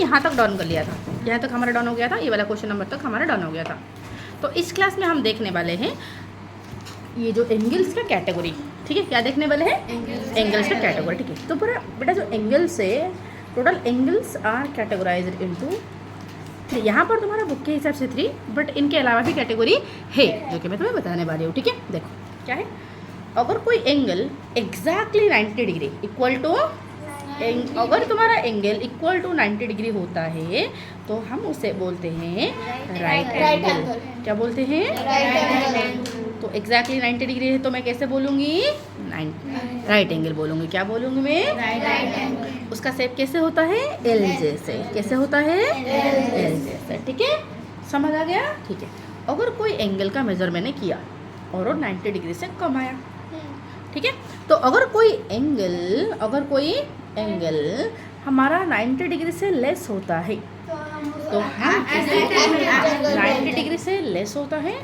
यहाँ तक डाउन कर लिया था, यहाँ तक हमारा डाउन हो गया था, ये वाला क्वेश्चन नंबर तक हमारा डाउन हो गया था। तो इस क्लास में हम देखने वाले हैं ये जो एंगल्स का कैटेगरी, ठीक है, क्या देखने वाले हैं, एंगल्स का कैटेगरी, ठीक है। तो पूरा बेटा जो एंगल्स है, total angles are categorised into, यहाँ पर तुम्हारा बुक के हिसाब से 3, बट इनके अलावा भी कैटेगरी है जो कि मैं तुम्हें बताने वाली हूँ, ठीक है। देखो क्या है, अगर कोई angle exactly 90 degree equal to, अगर तुम्हारा एंगल इक्वल टू 90 डिग्री होता है तो हम उसे बोलते हैं राइट एंगल। क्या बोलते हैं, राइट एंगल। तो एग्जैक्टली 90 डिग्री है तो मैं कैसे बोलूँगी, राइट एंगल बोलूँगी। क्या बोलूँगी मैं, राइट एंगल। उसका शेप कैसे होता है, एल जैसे। कैसे होता है, एल जैसे, ठीक है, समझ आ गया, ठीक है। अगर कोई एंगल का मेजर मैंने किया और वो 90 डिग्री से कम आया, ठीक है, तो अगर कोई एंगल हमारा 90 डिग्री से लेस होता है तो हम 90 डिग्री से लेस होता है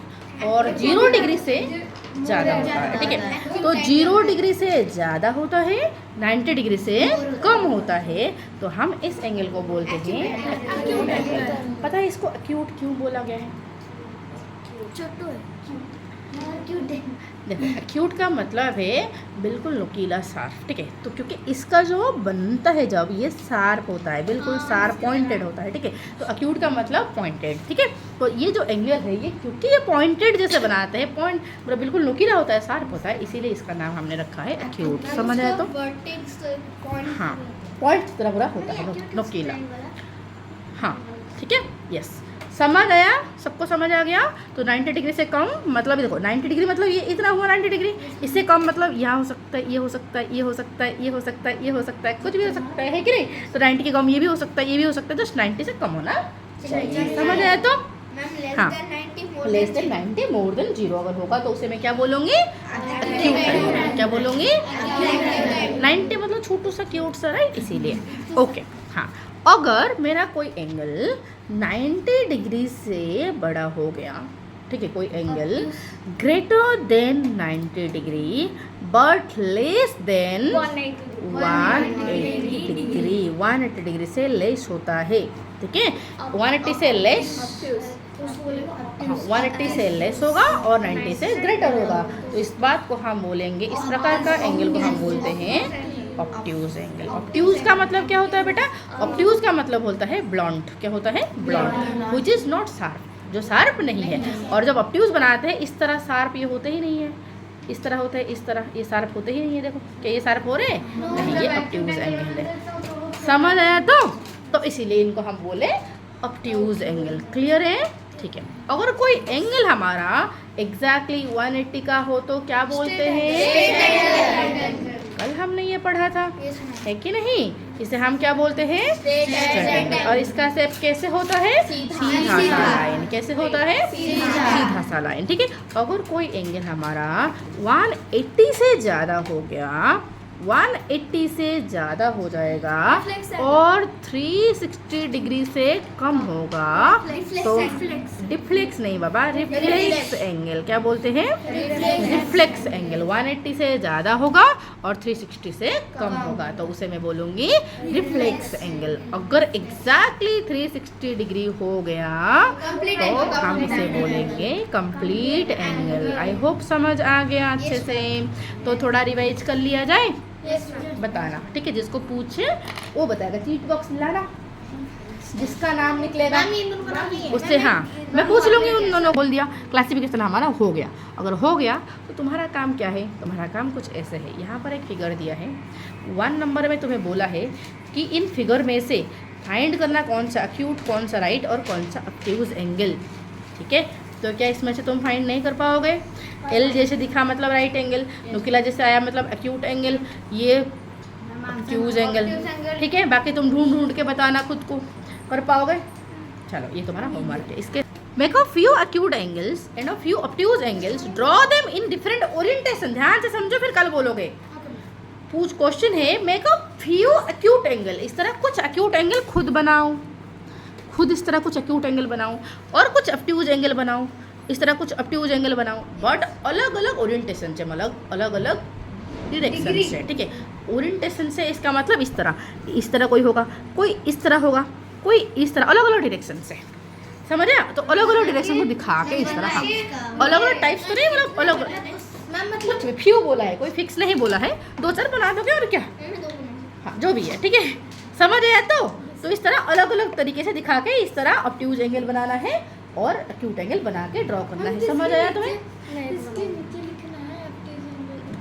और 0 डिग्री से ज़्यादा होता है, ठीक है। तो 0 डिग्री से ज़्यादा होता है, 90 डिग्री से कम होता है, तो हम इस एंगल को बोलते हैं एक्यूट एंगल। पता है इसको एक्यूट क्यों बोला गया है, देखो एक्यूट का मतलब है बिल्कुल नुकीला शार्प, ठीक है। तो क्योंकि इसका जो बनता है जब ये शार्प होता है, बिल्कुल शार्प पॉइंटेड होता है, ठीक है, तो एक्यूट का मतलब पॉइंटेड, ठीक है। तो ये जो एंगल है ये क्योंकि ये पॉइंटेड जैसे बनाते हैं, पॉइंट मतलब बिल्कुल नुकीला होता है, शार्प होता है, इसीलिए इसका नाम हमने रखा है एक्यूट। समझ आया तो, हाँ, पॉइंट की तरह पूरा होता है, नुकीला, हाँ, ठीक है, यस, समझ आया, सबको समझ आ गया। तो 90 डिग्री से कम मतलब देखो 90 डिग्री मतलब ये इतना हुआ 90 डिग्री, इससे कम मतलब यहाँ हो सकता है, ये हो सकता है, ये हो सकता है, ये हो सकता है, ये हो सकता है, कुछ भी हो सकता है कि नहीं। तो 90 के कम ये भी हो सकता है, ये भी हो सकता है, जस्ट 90 से कम होना चाहिए। समझ आया तो, हाँ, लेस देन 90 मोर देन 0 अगर होगा तो उसे मैं क्या बोलूँगी, एक्यूट एंगल। क्या बोलूँगी, 90 मतलब छोटू सा क्यूट सा, राइट, इसीलिए, ओके, हाँ। अगर मेरा कोई एंगल 90 डिग्री से बड़ा हो गया, ठीक है, कोई angle greater than 90 degree but less than 180 degree, 180 degree से लेस होता है, ठीक है, 180 से लेस, 180 से लेस होगा और 90 से ग्रेटर होगा, तो इस बात को हम बोलेंगे, इस प्रकार का एंगल को हम बोलते हैं ऑब्ट्यूज एंगल। ऑब्ट्यूज का मतलब क्या होता है बेटा, ऑब्ट्यूज का मतलब होता है ब्लॉन्ट। क्या होता है, ब्लॉन्ट, व्हिच इज नॉट शार्प, जो शार्प नहीं है। और जब ऑब्ट्यूज बनाते हैं इस तरह शार्प ये होते ही नहीं है, इस तरह होता है, इस तरह ये शार्प होते ही नहीं है। देखो क्या ये शार्प हो रहे हैं, नहीं, ये ऑब्ट्यूज एंगल है। समझ आया तो इसीलिए इनको हम बोले ऑब्ट्यूज एंगल। क्लियर है, ठीक है। अगर कोई एंगल हमारा एग्जैक्टली 180 का हो तो क्या बोलते हैं, कल हमने ये पढ़ा था, है कि नहीं, इसे हम क्या बोलते हैं, स्ट्रेट एंगल। और इसका शेप कैसे होता है, सीधा सा लाइन। कैसे होता है, सीधा सा लाइन, ठीक है। अगर कोई एंगल हमारा 180 से ज़्यादा हो गया, 180 से ज़्यादा हो जाएगा और 360 डिग्री से कम होगा तो डिफ्लेक्स नहीं बाबा, रिफ्लेक्स एंगल। क्या बोलते हैं, रिफ्लेक्स एंगल। 180 से ज़्यादा होगा और 360 से कम होगा तो उसे मैं बोलूँगी रिफ्लेक्स एंगल। अगर एग्जैक्टली 360 डिग्री हो गया तो हम इसे बोलेंगे कंप्लीट एंगल। आई होप समझ आ गया अच्छे से। तो थोड़ा रिवाइज कर लिया जाए, बताना, ठीक है, जिसको पूछे वो बताएगा, चीट बॉक्स लाना, जिसका नाम निकलेगा उससे, हाँ, मैं पूछ लूँगी। उन दोनों बोल दिया, क्लासिफिकेशन हमारा हो गया। अगर हो गया तो तुम्हारा काम क्या है, तुम्हारा काम कुछ ऐसे है। यहाँ पर एक फिगर दिया है, 1 नंबर में तुम्हें बोला है कि इन फिगर में से फाइंड करना कौन सा एक्यूट, कौन सा राइट और कौन सा ऑब्ट्यूज एंगल, ठीक है। तो क्या इसमें से तुम फाइंड नहीं कर पाओगे, एल जैसे दिखा मतलब राइट एंगल, नुकीला जैसे आया मतलब एक्यूट एंगल, ये ऑब्ट्यूज एंगल, ठीक है। बाकी तुम ढूंढ ढूंढ के बताना, खुद को कर पाओगे। चलो ये तुम्हारा होमवर्क है। इसके make a few acute angles and a few obtuse angles, draw them in different orientation. ध्यान से समझो फिर कल बोलोगे। पूछ क्वेश्चन है make a few acute angle, इस तरह कुछ एक्यूट एंगल खुद बनाओ, खुद इस तरह कुछ एक्यूट एंगल बनाओ और कुछ ऑब्ट्यूज एंगल बनाओ, इस तरह कुछ ऑब्ट्यूज एंगल बनाओ, बट अलग अलग ओरिएंटेशन से, मतलब अलग अलग डायरेक्शन से, ठीक है। ओरिएंटेशन से इसका मतलब इस तरह कोई होगा, कोई इस तरह होगा, कोई इस तरह अलग अलग डायरेक्शन से, समझ आया? तो अलग अलग डायरेक्शन को दिखा के इस तरह, हाँ अलग अलग टाइप्स तो नहीं, मतलब अलग मतलब फ्यू बोला है, कोई फिक्स नहीं बोला है, 2-4 बना दोगे और क्या, हाँ जो भी है, ठीक है, समझ आया? तो इस तरह अलग अलग तरीके से दिखा के इस तरह ऑब्ट्यूज एंगल बनाना है और एक्यूट एंगल बना के ड्रॉ करना है। समझ आया तुम्हें?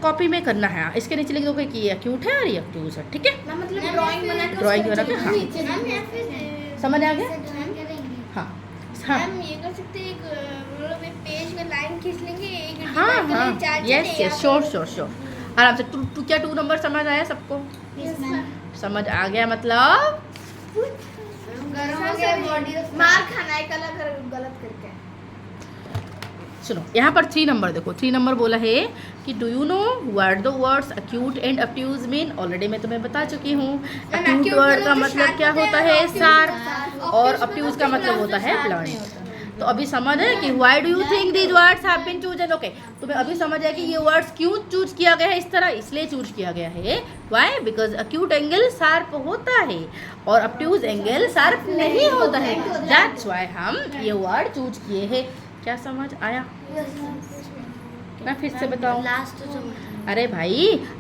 कॉपी में करना है, इसके नीचे लिख दोगे कि ये एक्यूट है और ये ऑब्ट्यूज है, ठीक है? मतलब ड्राइंग बना के, हाँ समझ आ गया? हाँ हाँ ये कर सकते हैं, एक पेज में लाइन खींच लेंगे, एक हाँ हाँ यस यस श्योर आराम से। टू क्या 2 नंबर समझ आया सबको? समझ आ गया? मतलब मार खाना है गलत करके। सुनो यहाँ पर 3 नंबर देखो, 3 नंबर बोला है कि do you know what the words acute and obtuse mean? Already मैं तुम्हें बता चुकी हूँ। एक्यूट वर्ड का मतलब क्या होता है? शार्प, और ऑब्ट्यूज का मतलब होता है ब्लंट। तो अभी समझ है कि why do you think these words have been chosen? Okay, तुम्हें अभी समझ है कि ये वर्ड्स क्यों चूज किया गया है इस तरह, इसलिए चूज किया गया है। Why? Because acute angle sharp होता है और ऑब्ट्यूज एंगल शार्प नहीं होता है, दैट्स व्हाई हम ये वर्ड चूज किए हैं। क्या समझ आया? मैं फिर से बताऊं? अरे भाई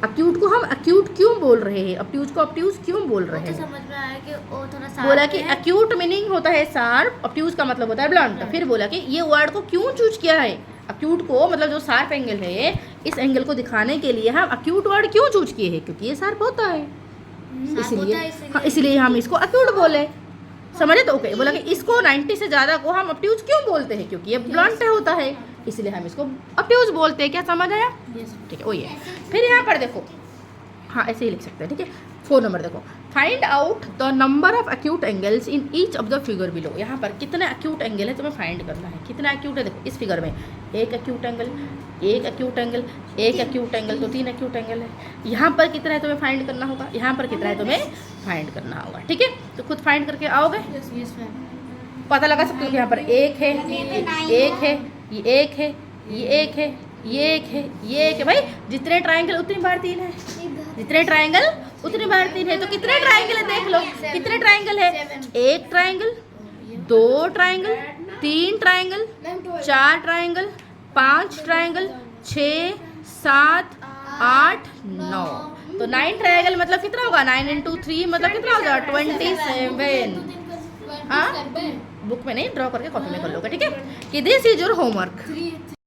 एक्यूट को हम एक्यूट क्यों बोल रहे हैं, ऑब्ट्यूज को ऑब्ट्यूज क्यों बोल रहे हैं? समझ में आया कि वो थोड़ा शार्प बोला कि एक्यूट मीनिंग होता है शार्प, ऑब्ट्यूज का मतलब होता है ब्लंट। फिर बोला कि ये वर्ड को क्यों चूज किया है, एक्यूट को मतलब जो शार्प एंगल है, इस एंगल को दिखाने के लिए हम एक्यूट वर्ड क्यों चूज किए हैं? क्योंकि ये शार्प होता है, इसलिए हाँ इसलिए हम इसको एक्यूट बोले। समझे? तो ओके, बोला कि इसको 90 से ज़्यादा को हम ऑब्ट्यूज क्यों बोलते हैं? क्योंकि ये ब्लंट होता है, इसलिए हम इसको ऑब्ट्यूज बोलते हैं। क्या समझ आया? ठीक है, वही है। फिर यहाँ पर देखो, हाँ ऐसे ही लिख सकते हैं, ठीक है। 4 नंबर देखो, find out the number of acute angles in each of the figure below. यहाँ पर कितना एक्यूट एंगल है तुम्हें फाइंड करना है। कितना एक्यूट है? देखो इस फिगर में एक एक्यूट एंगल, एक एक्यूट एंगल, एक एक्यूट एंगल, तो 3 एक्यूट एंगल है। यहाँ पर कितना है तुम्हें फाइंड करना होगा, यहाँ पर कितना है तुम्हें फाइंड करना होगा, ठीक है। तो खुद फाइंड करके आओगे, पता लगा सकते हो कि यहाँ पर एक है, एक है, ये एक है, ये एक है, ये एक है, ये एक है। भाई जितने ट्राइंगल उतनी बार 3 है, जितने ट्राइंगल उतनी बार 3 है। तो कितने ट्राइंगल है देख लो, कितने ट्राइंगल है? 1 triangle, 2 triangle, 3 triangle, 4 triangle, 5 triangle, 6, 7, 8, 9। तो 9 ट्राइंगल मतलब कितना होगा? 9 × 3 मतलब कितना होगा? 27। हाँ बुक में नहीं, ड्रॉ करके कॉपी में कर लोगे, ठीक है। कि दिस इज योर होमवर्क।